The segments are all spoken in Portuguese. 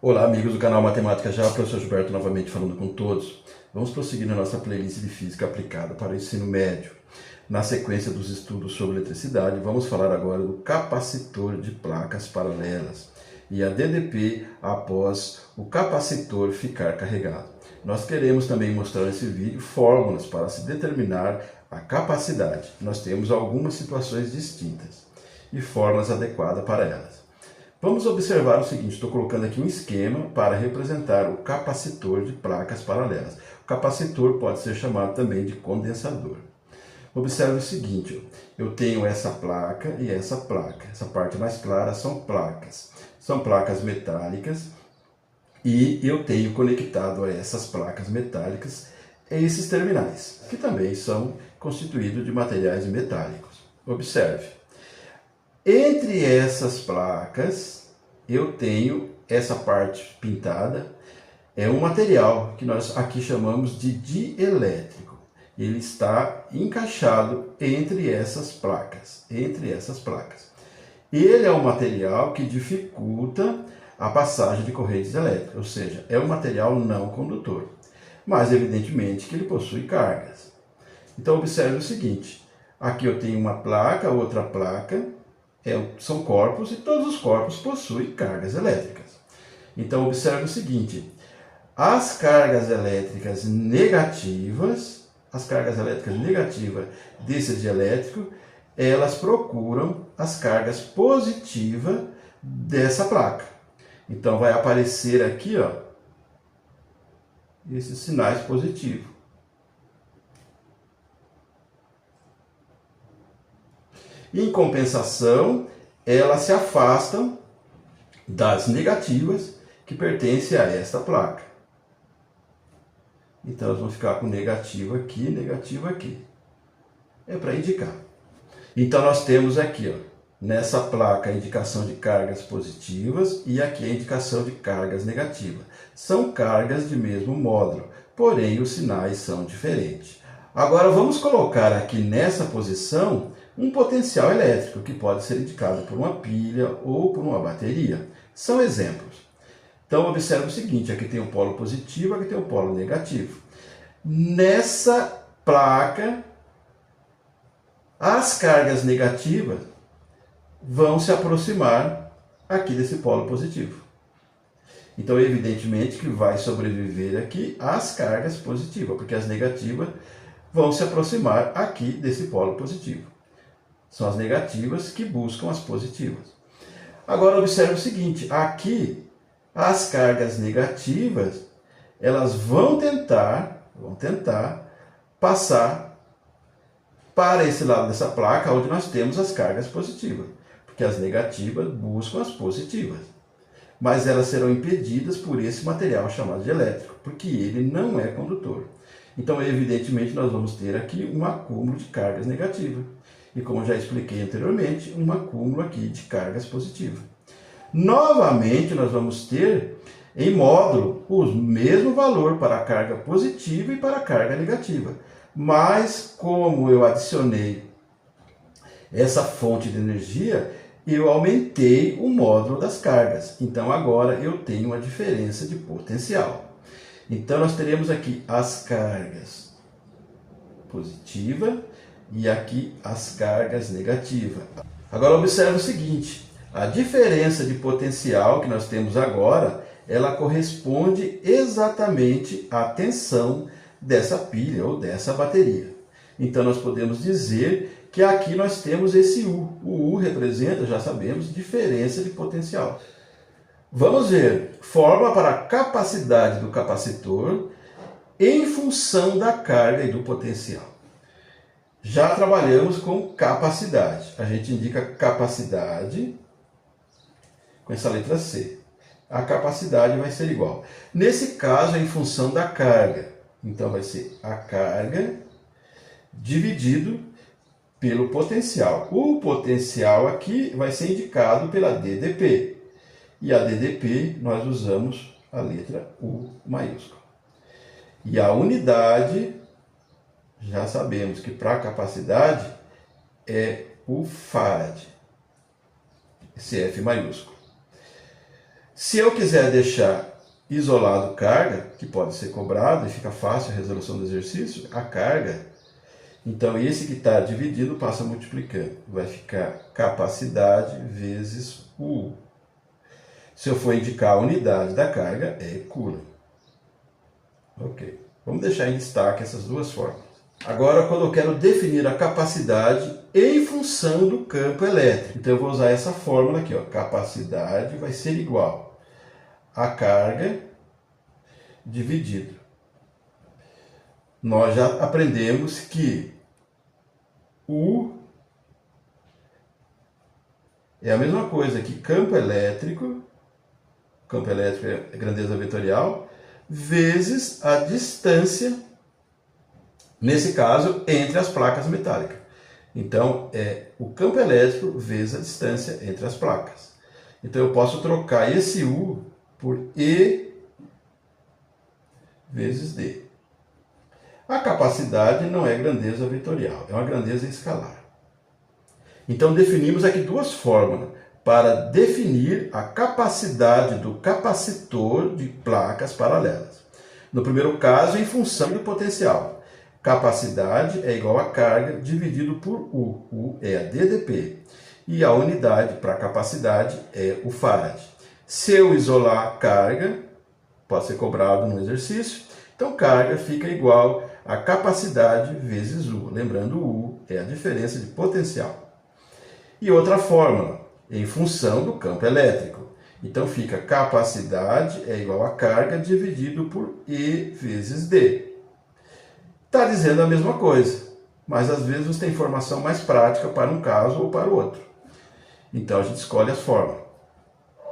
Olá, amigos do canal Matemática Já, professor Gilberto novamente falando com todos. Vamos prosseguir na nossa playlist de Física aplicada para o ensino médio. Na sequência dos estudos sobre eletricidade, vamos falar agora do capacitor de placas paralelas e a DDP após o capacitor ficar carregado. Nós queremos também mostrar nesse vídeo fórmulas para se determinar a capacidade. Nós temos algumas situações distintas e fórmulas adequadas para elas. Vamos observar o seguinte, estou colocando aqui um esquema para representar o capacitor de placas paralelas. O capacitor pode ser chamado também de condensador. Observe o seguinte, eu tenho essa placa e essa placa. Essa parte mais clara são placas. São placas metálicas e eu tenho conectado a essas placas metálicas esses terminais, que também são constituídos de materiais metálicos. Observe. Entre essas placas, eu tenho essa parte pintada, é um material que nós aqui chamamos de dielétrico. Ele está encaixado entre essas placas, Ele é um material que dificulta a passagem de correntes elétricas, ou seja, é um material não condutor. Mas, evidentemente, que ele possui cargas. Então, observe o seguinte, aqui eu tenho uma placa, outra placa, são corpos e todos os corpos possuem cargas elétricas. Então, observe o seguinte, as cargas elétricas negativas desse dielétrico, elas procuram as cargas positivas dessa placa. Então, vai aparecer aqui, ó, esses sinais positivos. Em compensação, elas se afastam das negativas que pertencem a esta placa. Então, elas vão ficar com negativo aqui. É para indicar. Então, nós temos aqui, ó, nessa placa, a indicação de cargas positivas e aqui a indicação de cargas negativas. São cargas de mesmo módulo, porém os sinais são diferentes. Agora, vamos colocar aqui nessa posição um potencial elétrico, que pode ser indicado por uma pilha ou por uma bateria. São exemplos. Então, observe o seguinte, aqui tem o polo positivo, aqui tem o polo negativo. Nessa placa, as cargas negativas vão se aproximar aqui desse polo positivo. Então, evidentemente que vai sobreviver aqui as cargas positivas, porque as negativas vão se aproximar aqui desse polo positivo. São as negativas que buscam as positivas. Agora, observe o seguinte, aqui as cargas negativas, elas vão tentar passar para esse lado dessa placa, onde nós temos as cargas positivas, porque as negativas buscam as positivas. Mas elas serão impedidas por esse material chamado de elétrico, porque ele não é condutor. Então, evidentemente, nós vamos ter aqui um acúmulo de cargas negativas. E como já expliquei anteriormente, um acúmulo aqui de cargas positivas. Novamente, nós vamos ter em módulo o mesmo valor para a carga positiva e para a carga negativa. Mas, como eu adicionei essa fonte de energia, eu aumentei o módulo das cargas. Então, agora eu tenho uma diferença de potencial. Então, nós teremos aqui as cargas positivas e aqui as cargas negativas. Agora, observe o seguinte, a diferença de potencial que nós temos agora, ela corresponde exatamente à tensão dessa pilha ou dessa bateria. Então, nós podemos dizer que aqui nós temos esse U. O U representa, já sabemos, diferença de potencial. Vamos ver, fórmula para a capacidade do capacitor em função da carga e do potencial. Já trabalhamos com capacidade. A gente indica capacidade com essa letra C. A capacidade vai ser igual. Nesse caso, é em função da carga. Então, vai ser a carga dividido pelo potencial. O potencial aqui vai ser indicado pela DDP. E a DDP, nós usamos a letra U maiúscula. E a unidade, já sabemos que para a capacidade é o farad, esse F maiúsculo. Se eu quiser deixar isolado carga, que pode ser cobrado e fica fácil a resolução do exercício, a carga, então esse que está dividido passa multiplicando. Vai ficar capacidade vezes U. Se eu for indicar a unidade da carga, é Coulomb. Ok. Vamos deixar em destaque essas duas fórmulas. Agora, quando eu quero definir a capacidade em função do campo elétrico, então eu vou usar essa fórmula aqui, ó. Capacidade vai ser igual a carga dividido. Nós já aprendemos que U é a mesma coisa que campo elétrico é grandeza vetorial, vezes a distância, nesse caso, entre as placas metálicas. Então, é o campo elétrico vezes a distância entre as placas. Então, eu posso trocar esse U por E vezes D. A capacidade não é grandeza vetorial, é uma grandeza escalar. Então, definimos aqui duas fórmulas para definir a capacidade do capacitor de placas paralelas. No primeiro caso, em função do potencial. Capacidade é igual a carga dividido por U. U é a DDP. E a unidade para capacidade é o farad. Se eu isolar a carga, pode ser cobrado no exercício, então carga fica igual a capacidade vezes U. Lembrando, U é a diferença de potencial. E outra fórmula, em função do campo elétrico. Então fica capacidade é igual a carga dividido por E vezes D. Está dizendo a mesma coisa, mas às vezes você tem informação mais prática para um caso ou para o outro. Então a gente escolhe as fórmulas.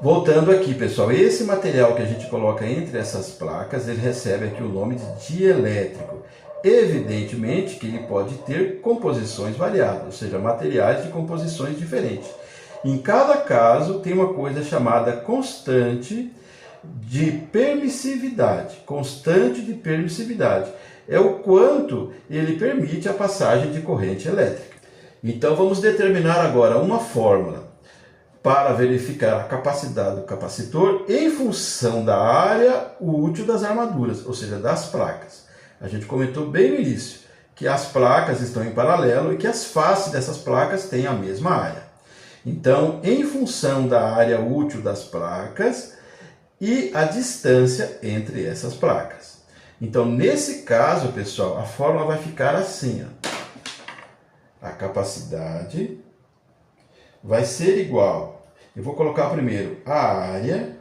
Voltando aqui, pessoal, esse material que a gente coloca entre essas placas, ele recebe aqui o nome de dielétrico. Evidentemente que ele pode ter composições variadas, ou seja, materiais de composições diferentes. Em cada caso tem uma coisa chamada constante de permissividade. Constante de permissividade é o quanto ele permite a passagem de corrente elétrica. Então vamos determinar agora uma fórmula para verificar a capacidade do capacitor em função da área útil das armaduras, ou seja, das placas. A gente comentou bem no início que as placas estão em paralelo e que as faces dessas placas têm a mesma área. Então, em função da área útil das placas e a distância entre essas placas. Então, nesse caso, pessoal, a fórmula vai ficar assim, ó. A capacidade vai ser igual, eu vou colocar primeiro a área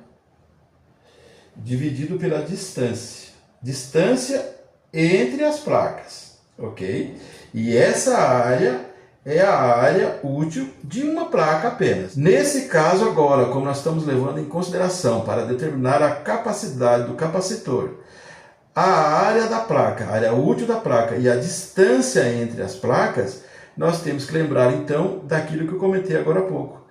dividido pela distância. Distância entre as placas, ok? E essa área é a área útil de uma placa apenas. Nesse caso agora, como nós estamos levando em consideração para determinar a capacidade do capacitor, a área da placa, a área útil da placa e a distância entre as placas, nós temos que lembrar então daquilo que eu comentei agora há pouco,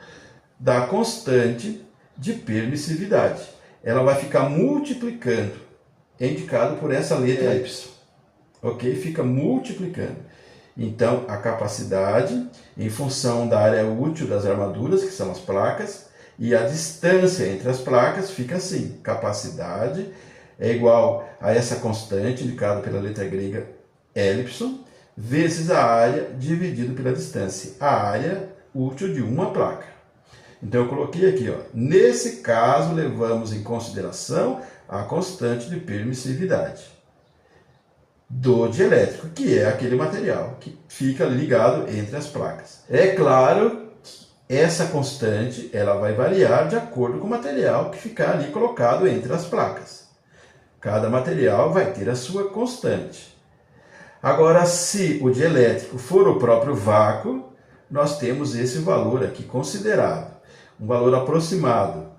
da constante de permissividade. Ela vai ficar multiplicando, indicado por essa letra Y. Ok? Fica multiplicando. Então, a capacidade, em função da área útil das armaduras, que são as placas, e a distância entre as placas, fica assim. Capacidade é igual a essa constante, indicada pela letra grega Y, vezes a área dividido pela distância. A área útil de uma placa. Então, eu coloquei aqui, ó, nesse caso, levamos em consideração a constante de permissividade do dielétrico, que é aquele material que fica ligado entre as placas. É claro que essa constante ela vai variar de acordo com o material que ficar ali colocado entre as placas. Cada material vai ter a sua constante. Agora, se o dielétrico for o próprio vácuo, nós temos esse valor aqui considerado, um valor aproximado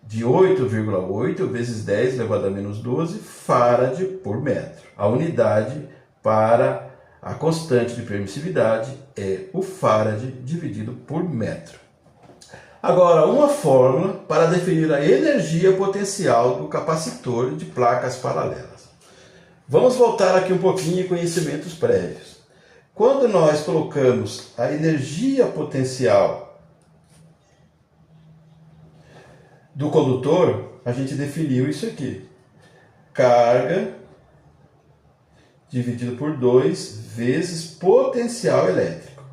de 8,8 vezes 10 elevado a menos 12 farad por metro. A unidade para a constante de permissividade é o farad dividido por metro. Agora, uma fórmula para definir a energia potencial do capacitor de placas paralelas. Vamos voltar aqui um pouquinho em conhecimentos prévios. Quando nós colocamos a energia potencial do condutor, a gente definiu isso aqui. Carga dividido por 2 vezes potencial elétrico.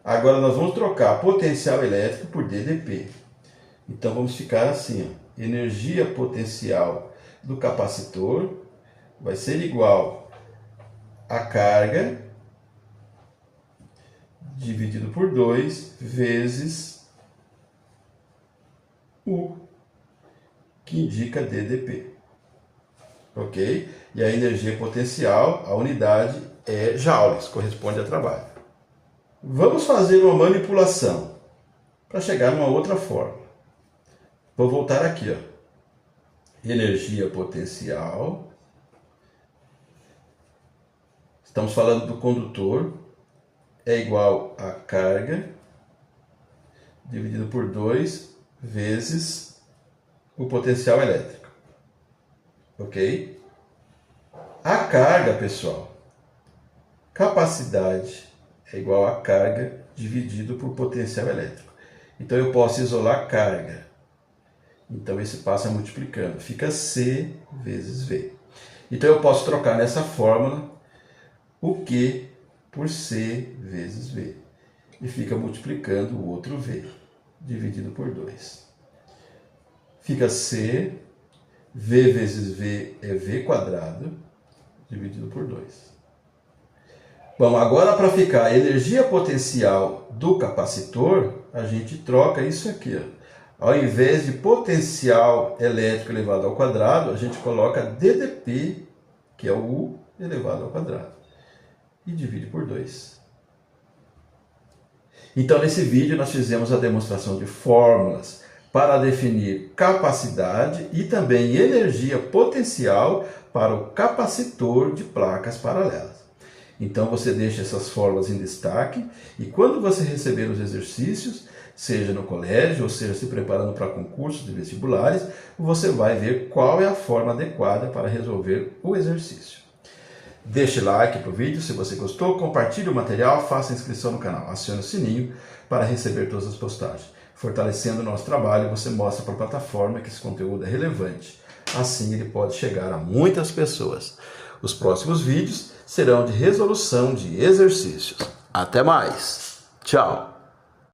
Agora nós vamos trocar potencial elétrico por DDP. Então vamos ficar assim, ó. Energia potencial do capacitor vai ser igual a carga dividido por 2 vezes U, que indica DDP. Ok? E a energia potencial, a unidade é joules, corresponde a trabalho. Vamos fazer uma manipulação para chegar numa outra fórmula. Vou voltar aqui, ó. Energia potencial. Estamos falando do condutor. É igual a carga dividido por 2 vezes o potencial elétrico. Ok? A carga, pessoal, capacidade é igual a carga dividido por potencial elétrico. Então eu posso isolar carga. Então esse passa multiplicando. Fica C vezes V. Então eu posso trocar nessa fórmula o Q por C vezes V. E fica multiplicando o outro V, dividido por 2. Fica C, V vezes V é V quadrado, dividido por 2. Bom, agora para ficar a energia potencial do capacitor, a gente troca isso aqui, ó. Ao invés de potencial elétrico elevado ao quadrado, a gente coloca DDP, que é o U elevado ao quadrado, e divide por 2. Então, nesse vídeo, nós fizemos a demonstração de fórmulas para definir capacidade e também energia potencial para o capacitor de placas paralelas. Então, você deixa essas fórmulas em destaque e quando você receber os exercícios, seja no colégio ou seja se preparando para concursos de vestibulares, você vai ver qual é a forma adequada para resolver o exercício. Deixe like para o vídeo se você gostou, compartilhe o material, faça inscrição no canal, acione o sininho para receber todas as postagens. Fortalecendo o nosso trabalho, você mostra para a plataforma que esse conteúdo é relevante. Assim ele pode chegar a muitas pessoas. Os próximos vídeos serão de resolução de exercícios. Até mais! Tchau!